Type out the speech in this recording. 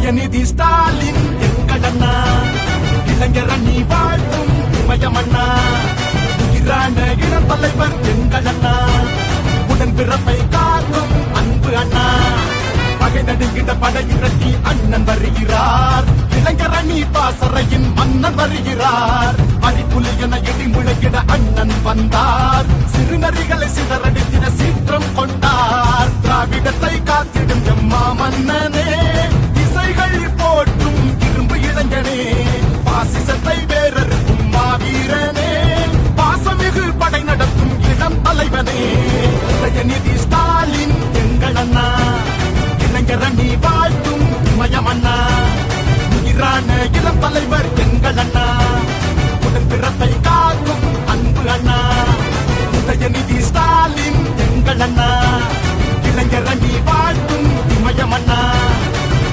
உதயநிதி ஸ்டாலின் எங்கள் அண்ணா, இளைஞர் அணி வாழ்த்தும் இமயமண்ணா, உயிரான இளம் தலைவர் எங்கள் அண்ணா, உடன் பிறப்பை காக்கும் அன்பு அண்ணா, பகை நடுங்கிட படையிரட்டி அண்ணன் வருகிறார், இளைஞர் அணி பாசறையின் மன்னன் வருகிறார், அடிப்புலி என இடி முழக்கிட அண்ணன் வந்தார், சிறுநரிகளை சிதறடித்திட சீற்றம் கொண்டார், திராவிடத்தை காத்திடும் எம்மா மன்னனே.